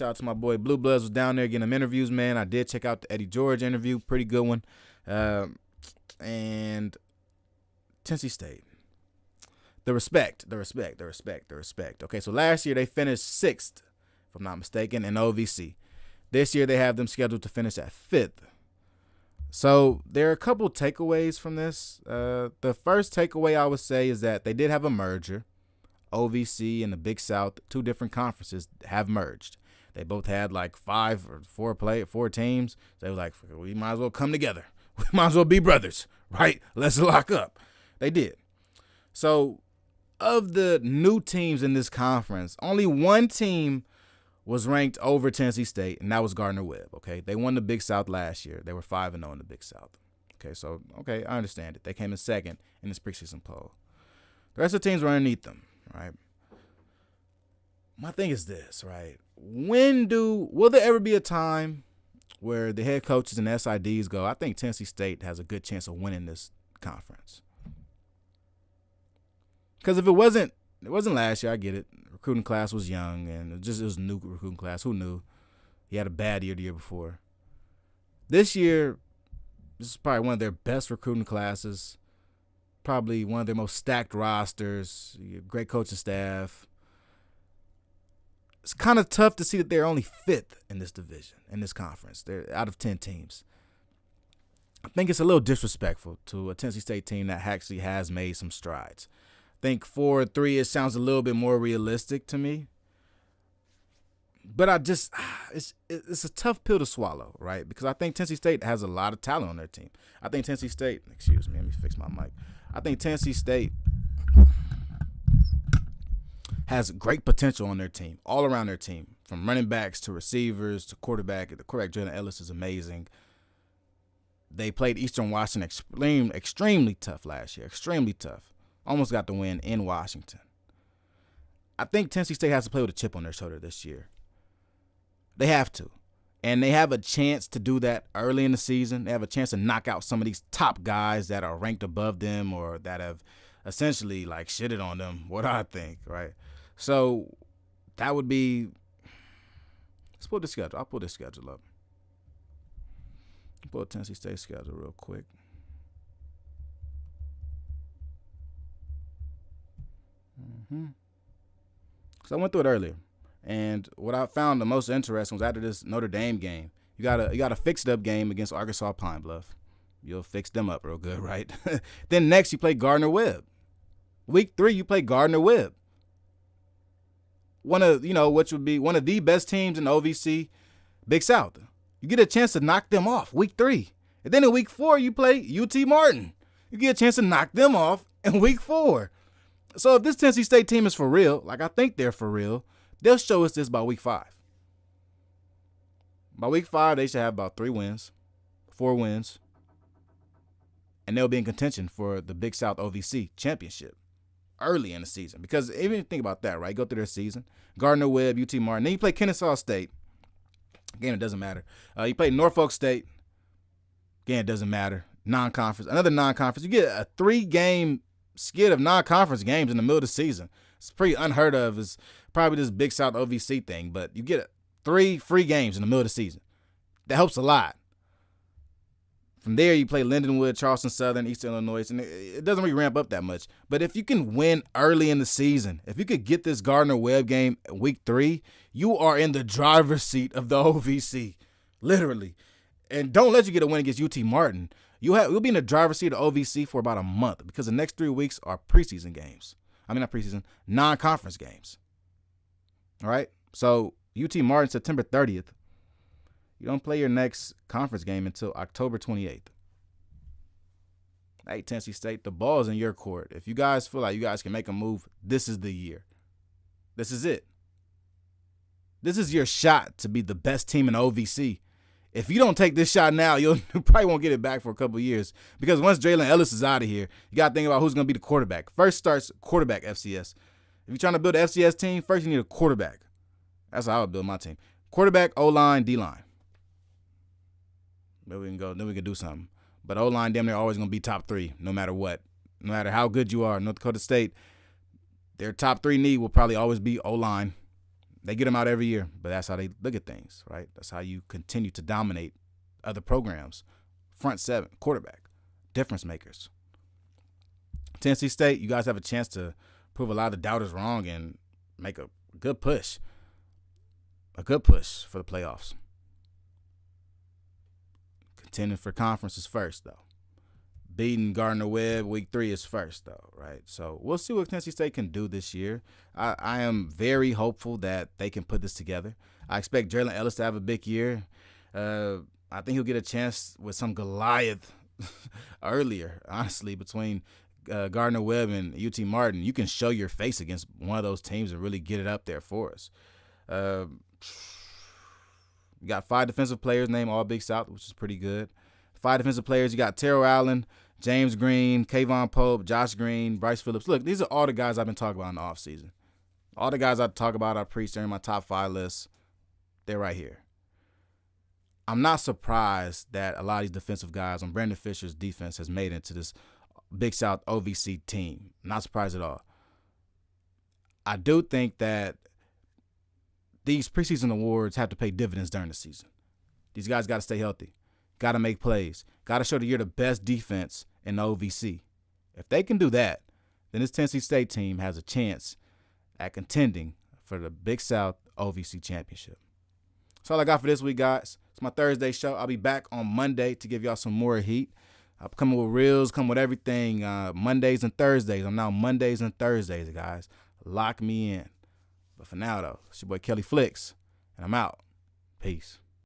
Shout out to my boy Blue Bloods was down there getting them interviews, man. I did check out the Eddie George interview. Pretty good one. And Tennessee State. The respect. Okay, so last year they finished 6th, if I'm not mistaken, in OVC. This year they have them scheduled to finish at 5th. So there are a couple takeaways from this. The first takeaway I would say is that they did have a merger. OVC and the Big South, 2 different conferences have merged. They both had like 5 or 4 teams. So they were like, we might as well come together. We might as well be brothers, right? Let's lock up. They did. So of the new teams in this conference, only one team was ranked over Tennessee State, and that was Gardner-Webb, okay? They won the Big South last year. They were 5-0 in the Big South. Okay, so, I understand it. They came in 2nd in this preseason poll. The rest of the teams were underneath them, right? My thing is this, right? Will there ever be a time where the head coaches and SIDs go, I think Tennessee State has a good chance of winning this conference? Because if it wasn't last year, I get it. Recruiting class was young, and it was a new recruiting class. Who knew? He had a bad year the year before. This year, this is probably one of their best recruiting classes, probably one of their most stacked rosters, great coaching staff. It's kind of tough to see that they're only 5th in this division, in this conference. They're out of 10 teams. I think it's a little disrespectful to a Tennessee State team that actually has made some strides. I think 4-3, it sounds a little bit more realistic to me. But it's a tough pill to swallow, right? Because I think Tennessee State has a lot of talent on their team. I think Tennessee State, excuse me, let me fix my mic. I think Tennessee State has great potential on their team, all around their team, from running backs to receivers to quarterback. The quarterback, Jalen Ellis, is amazing. They played Eastern Washington extremely tough last year, extremely tough. Almost got the win in Washington. I think Tennessee State has to play with a chip on their shoulder this year. They have to. And they have a chance to do that early in the season. They have a chance to knock out some of these top guys that are ranked above them or that have essentially like shitted on them, what I think, right? So that would be – let's pull the schedule. I'll pull this schedule up. Pull Tennessee State schedule real quick. So I went through it earlier, and what I found the most interesting was after this Notre Dame game, you got a fixed up game against Arkansas Pine Bluff. You'll fix them up real good, right? Then next you play Gardner-Webb. Week 3 you play Gardner-Webb. Which would be one of the best teams in the OVC Big South. You get a chance to knock them off week 3. And then in week 4, you play UT Martin. You get a chance to knock them off in week 4. So if this Tennessee State team is for real, like I think they're for real, they'll show us this by week 5. By week 5, they should have about 4 wins. And they'll be in contention for the Big South OVC championship early in the season. Because even if you think about that, right, go through their season, Gardner-Webb, UT Martin. Then you play Kennesaw State. Again, it doesn't matter. You play Norfolk State. Again, it doesn't matter. Non-conference. Another non-conference. You get a 3-game skid of non-conference games in the middle of the season. It's pretty unheard of. It's probably this Big South OVC thing, but you get 3 free games in the middle of the season. That helps a lot. From there, you play Lindenwood, Charleston Southern, Eastern Illinois, and it doesn't really ramp up that much. But if you can win early in the season, if you could get this Gardner-Webb game week 3, you are in the driver's seat of the OVC, literally. And don't let you get a win against UT Martin. You'll be in the driver's seat of OVC for about a month because the next 3 weeks are preseason games. I mean, not preseason, non-conference games. All right? So UT Martin, September 30th. You don't play your next conference game until October 28th. Hey, Tennessee State, the ball's in your court. If you guys feel like you guys can make a move, this is the year. This is it. This is your shot to be the best team in OVC. If you don't take this shot now, you probably won't get it back for a couple of years. Because once Jalen Ellis is out of here, you got to think about who's going to be the quarterback. First starts quarterback FCS. If you're trying to build an FCS team, first you need a quarterback. That's how I would build my team. Quarterback, O-line, D-line. Then we can go. Then we can do something. But O-line, damn near always going to be top 3, no matter what. No matter how good you are. North Dakota State, their top 3 need will probably always be O-line. They get them out every year, but that's how they look at things, right? That's how you continue to dominate other programs. Front seven, quarterback, difference makers. Tennessee State, you guys have a chance to prove a lot of doubters wrong and make a good push. A good push for the playoffs. Contending for conference is first, though. Beating Gardner-Webb week 3 is first, though, right? So we'll see what Tennessee State can do this year. I am very hopeful that they can put this together. I expect Jalen Ellis to have a big year. I think he'll get a chance with some Goliath earlier, honestly, between Gardner-Webb and UT Martin. You can show your face against one of those teams and really get it up there for us. You got 5 defensive players named All Big South, which is pretty good. 5 defensive players. You got Terrell Allen, James Green, Kayvon Pope, Josh Green, Bryce Phillips. Look, these are all the guys I've been talking about in the offseason. All the guys I talk about, I preach during my top 5 list. They're right here. I'm not surprised that a lot of these defensive guys on Brandon Fisher's defense has made it into this Big South OVC team. Not surprised at all. I do think that these preseason awards have to pay dividends during the season. These guys got to stay healthy. Got to make plays. Got to show that you're the best defense in the OVC. If they can do that, then this Tennessee State team has a chance at contending for the Big South OVC Championship. That's all I got for this week, guys. It's my Thursday show. I'll be back on Monday to give y'all some more heat. I'm coming with reels, coming with everything. Mondays and Thursdays. I'm now Mondays and Thursdays, guys. Lock me in. But for now, though, it's your boy Kelly Flicks, and I'm out. Peace.